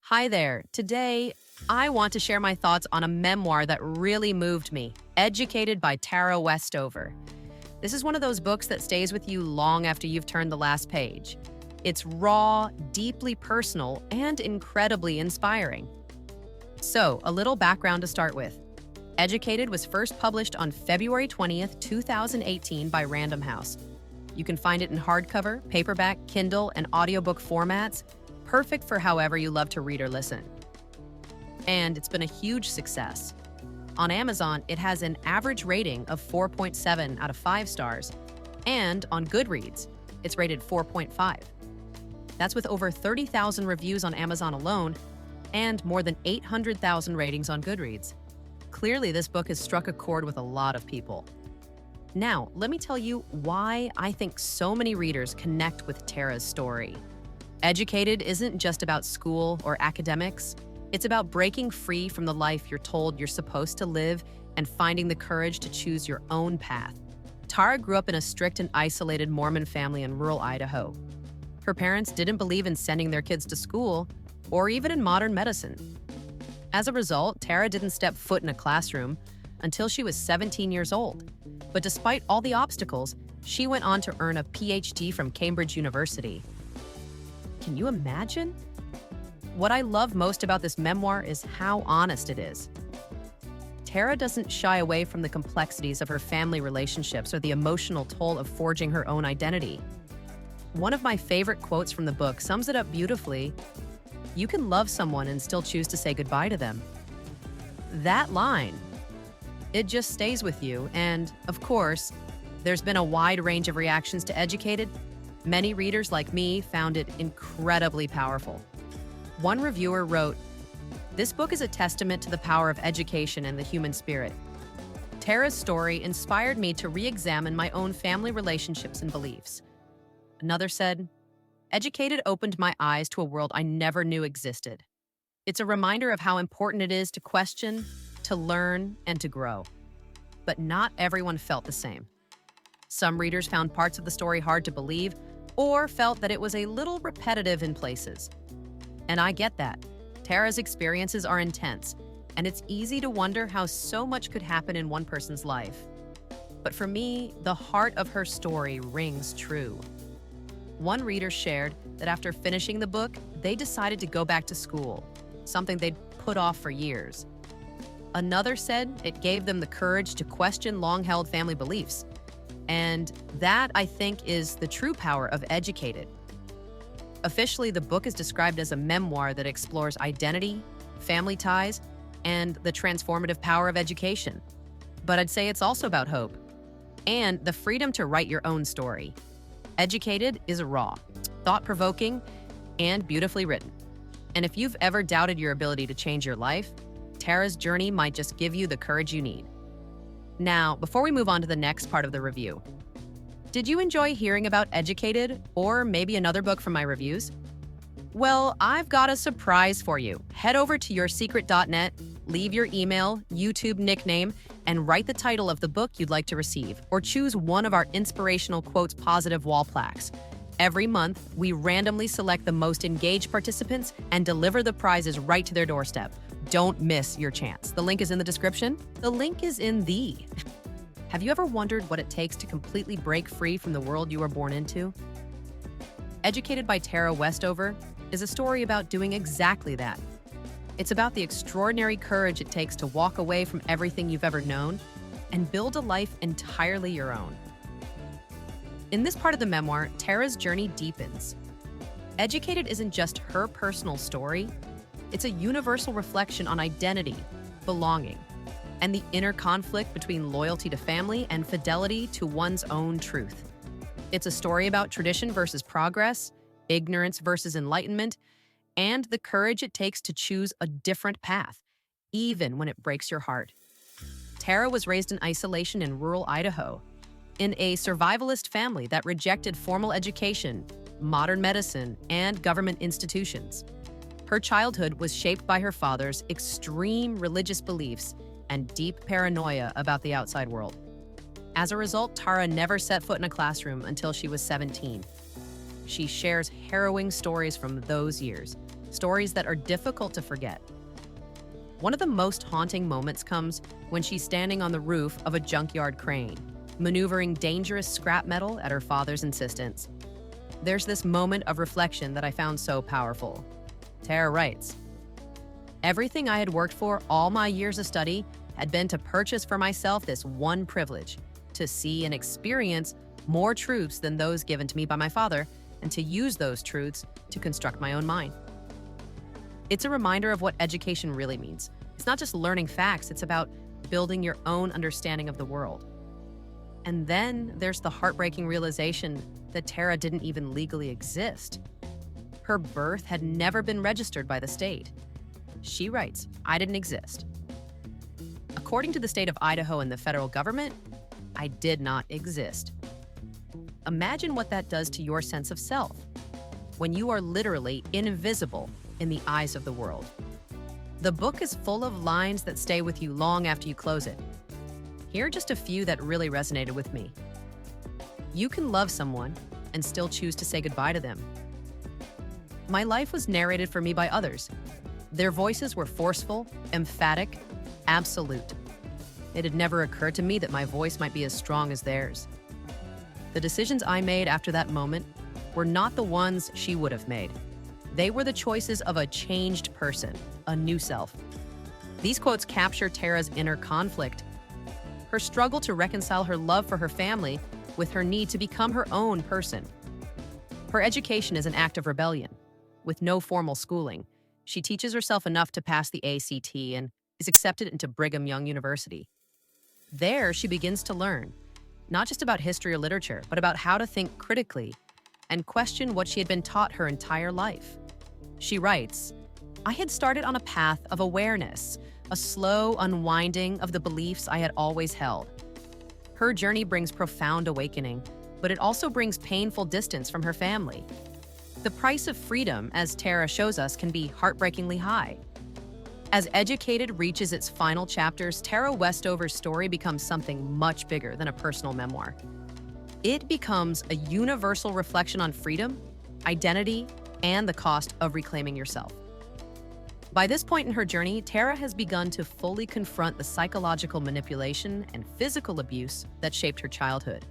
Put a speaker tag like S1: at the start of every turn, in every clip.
S1: Hi there. Today, I want to share my thoughts on a memoir that really moved me, Educated by Tara Westover. This is one of those books that stays with you long after you've turned the last page. It's raw, deeply personal, and incredibly inspiring. So, a little background to start with. Educated was first published on February 20th, 2018 by Random House. You can find it in hardcover, paperback, Kindle, and audiobook formats, perfect for however you love to read or listen. And it's been a huge success. On Amazon, it has an average rating of 4.7 out of 5 stars, and on Goodreads, it's rated 4.5. That's with over 30,000 reviews on Amazon alone and more than 800,000 ratings on Goodreads. Clearly, this book has struck a chord with a lot of people. Now, let me tell you why I think so many readers connect with Tara's story. Educated isn't just about school or academics. It's about breaking free from the life you're told you're supposed to live and finding the courage to choose your own path. Tara grew up in a strict and isolated Mormon family in rural Idaho. Her parents didn't believe in sending their kids to school or even in modern medicine. As a result, Tara didn't step foot in a classroom until she was 17 years old. But despite all the obstacles, she went on to earn a PhD from Cambridge University. Can you imagine? What I love most about this memoir is how honest it is. Tara doesn't shy away from the complexities of her family relationships or the emotional toll of forging her own identity. One of my favorite quotes from the book sums it up beautifully. You can love someone and still choose to say goodbye to them. That line, it just stays with you. And of course, there's been a wide range of reactions to Educated. Many readers like me found it incredibly powerful. One reviewer wrote, "This book is a testament to the power of education and the human spirit. Tara's story inspired me to re-examine my own family relationships and beliefs." Another said, "Educated opened my eyes to a world I never knew existed. It's a reminder of how important it is to question, to learn, and to grow." But not everyone felt the same. Some readers found parts of the story hard to believe or felt that it was a little repetitive in places. And I get that. Tara's experiences are intense, and it's easy to wonder how so much could happen in one person's life. But for me, the heart of her story rings true. One reader shared that after finishing the book, they decided to go back to school, something they'd put off for years. Another said it gave them the courage to question long-held family beliefs. And that, I think, is the true power of Educated. Officially, the book is described as a memoir that explores identity, family ties, and the transformative power of education. But I'd say it's also about hope and the freedom to write your own story. Educated is raw, thought-provoking, and beautifully written. And if you've ever doubted your ability to change your life, Tara's journey might just give you the courage you need. Now, before we move on to the next part of the review, did you enjoy hearing about Educated or maybe another book from my reviews? Well, I've got a surprise for you. Head over to yoursecret.net, leave your email, YouTube nickname, and write the title of the book you'd like to receive, or choose one of our inspirational quotes positive wall plaques. Every month, we randomly select the most engaged participants and deliver the prizes right to their doorstep. Don't miss your chance. The link is in the description. The link is in the. Have you ever wondered what it takes to completely break free from the world you were born into? Educated by Tara Westover is a story about doing exactly that. It's about the extraordinary courage it takes to walk away from everything you've ever known and build a life entirely your own. In this part of the memoir, Tara's journey deepens. Educated isn't just her personal story. It's a universal reflection on identity, belonging, and the inner conflict between loyalty to family and fidelity to one's own truth. It's a story about tradition versus progress, ignorance versus enlightenment, and the courage it takes to choose a different path, even when it breaks your heart. Tara was raised in isolation in rural Idaho, in a survivalist family that rejected formal education, modern medicine, and government institutions. Her childhood was shaped by her father's extreme religious beliefs and deep paranoia about the outside world. As a result, Tara never set foot in a classroom until she was 17. She shares harrowing stories from those years, stories that are difficult to forget. One of the most haunting moments comes when she's standing on the roof of a junkyard crane, maneuvering dangerous scrap metal at her father's insistence. There's this moment of reflection that I found so powerful. Tara writes, "Everything I had worked for all my years of study had been to purchase for myself this one privilege, to see and experience more truths than those given to me by my father, and to use those truths to construct my own mind." It's a reminder of what education really means. It's not just learning facts, it's about building your own understanding of the world. And then there's the heartbreaking realization that Tara didn't even legally exist. Her birth had never been registered by the state. She writes, "I didn't exist. According to the state of Idaho and the federal government, I did not exist." Imagine what that does to your sense of self when you are literally invisible in the eyes of the world. The book is full of lines that stay with you long after you close it. Here are just a few that really resonated with me. "You can love someone and still choose to say goodbye to them. My life was narrated for me by others. Their voices were forceful, emphatic, absolute. It had never occurred to me that my voice might be as strong as theirs. The decisions I made after that moment were not the ones she would have made. They were the choices of a changed person, a new self." These quotes capture Tara's inner conflict, her struggle to reconcile her love for her family with her need to become her own person. Her education is an act of rebellion. With no formal schooling, she teaches herself enough to pass the ACT and is accepted into Brigham Young University. There, she begins to learn, not just about history or literature, but about how to think critically and question what she had been taught her entire life. She writes, "I had started on a path of awareness, a slow unwinding of the beliefs I had always held." Her journey brings profound awakening, but it also brings painful distance from her family. The price of freedom, as Tara shows us, can be heartbreakingly high. As Educated reaches its final chapters, Tara Westover's story becomes something much bigger than a personal memoir. It becomes a universal reflection on freedom, identity, and the cost of reclaiming yourself. By this point in her journey, Tara has begun to fully confront the psychological manipulation and physical abuse that shaped her childhood.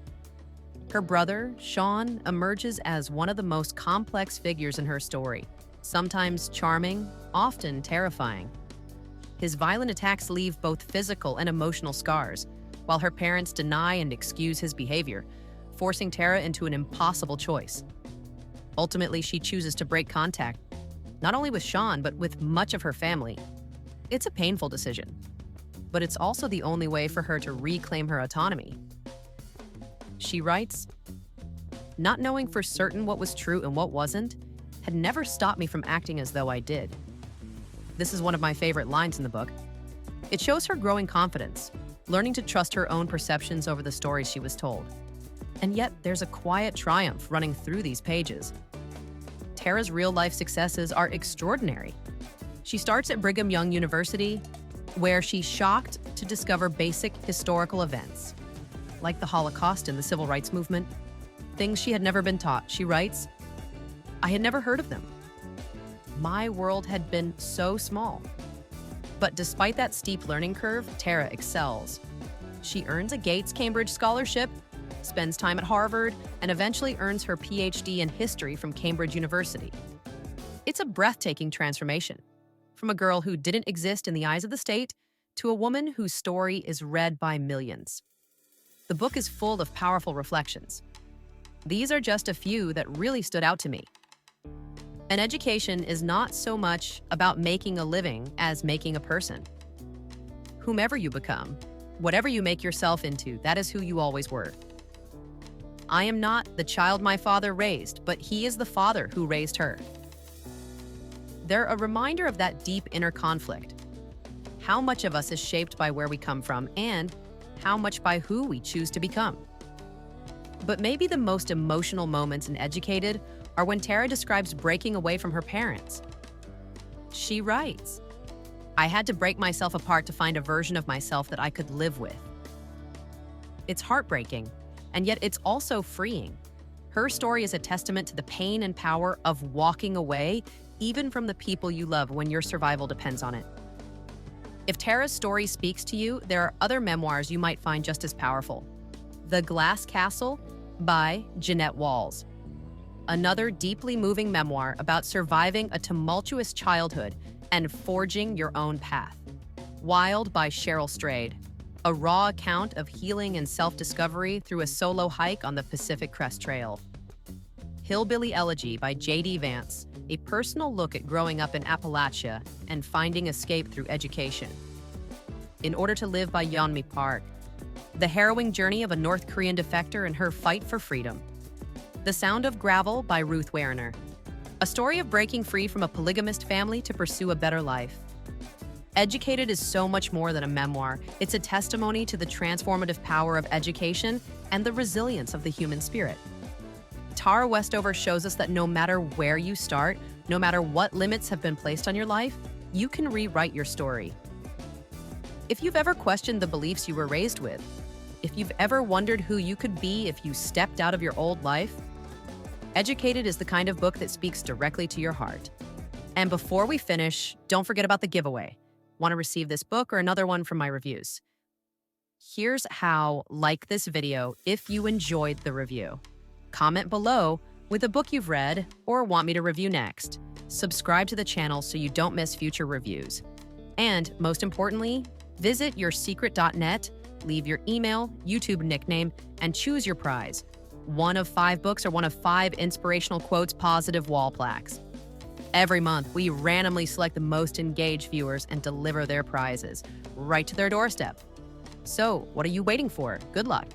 S1: Her brother, Sean, emerges as one of the most complex figures in her story, sometimes charming, often terrifying. His violent attacks leave both physical and emotional scars, while her parents deny and excuse his behavior, forcing Tara into an impossible choice. Ultimately, she chooses to break contact, not only with Sean, but with much of her family. It's a painful decision, but it's also the only way for her to reclaim her autonomy. She writes, "Not knowing for certain what was true and what wasn't had never stopped me from acting as though I did." This is one of my favorite lines in the book. It shows her growing confidence, learning to trust her own perceptions over the stories she was told. And yet, there's a quiet triumph running through these pages. Tara's real-life successes are extraordinary. She starts at Brigham Young University, where she's shocked to discover basic historical events, like the Holocaust and the Civil Rights Movement, things she had never been taught. She writes, "I had never heard of them. My world had been so small." But despite that steep learning curve, Tara excels. She earns a Gates-Cambridge scholarship, spends time at Harvard, and eventually earns her PhD in history from Cambridge University. It's a breathtaking transformation, from a girl who didn't exist in the eyes of the state to a woman whose story is read by millions. The book is full of powerful reflections. These are just a few that really stood out to me. An education is not so much about making a living as making a person. Whomever you become, whatever you make yourself into, that is who you always were. I am not the child my father raised, but he is the father who raised her. They're a reminder of that deep inner conflict. How much of us is shaped by where we come from, and how much by who we choose to become. But maybe the most emotional moments in Educated are when Tara describes breaking away from her parents. She writes, "I had to break myself apart to find a version of myself that I could live with." It's heartbreaking, and yet it's also freeing. Her story is a testament to the pain and power of walking away even from the people you love when your survival depends on it. If Tara's story speaks to you, there are other memoirs you might find just as powerful. The Glass Castle by Jeanette Walls. Another deeply moving memoir about surviving a tumultuous childhood and forging your own path. Wild by Cheryl Strayed. A raw account of healing and self-discovery through a solo hike on the Pacific Crest Trail. Hillbilly Elegy by J.D. Vance. A personal look at growing up in Appalachia and finding escape through education. In Order to Live by Yeonmi Park. The harrowing journey of a North Korean defector and her fight for freedom. The Sound of Gravel by Ruth Werner. A story of breaking free from a polygamist family to pursue a better life. Educated is so much more than a memoir. It's a testimony to the transformative power of education and the resilience of the human spirit. Tara Westover shows us that no matter where you start, no matter what limits have been placed on your life, you can rewrite your story. If you've ever questioned the beliefs you were raised with, if you've ever wondered who you could be if you stepped out of your old life, Educated is the kind of book that speaks directly to your heart. And before we finish, don't forget about the giveaway. Want to receive this book or another one from my reviews? Here's how: like this video if you enjoyed the review. Comment below with a book you've read or want me to review next. Subscribe to the channel so you don't miss future reviews. And most importantly, visit yoursecret.net, leave your email, YouTube nickname, and choose your prize. 1 of 5 books or 1 of 5 inspirational quotes, positive wall plaques. Every month, we randomly select the most engaged viewers and deliver their prizes right to their doorstep. So, what are you waiting for? Good luck.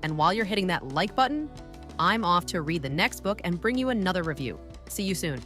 S1: And while you're hitting that like button, I'm off to read the next book and bring you another review. See you soon.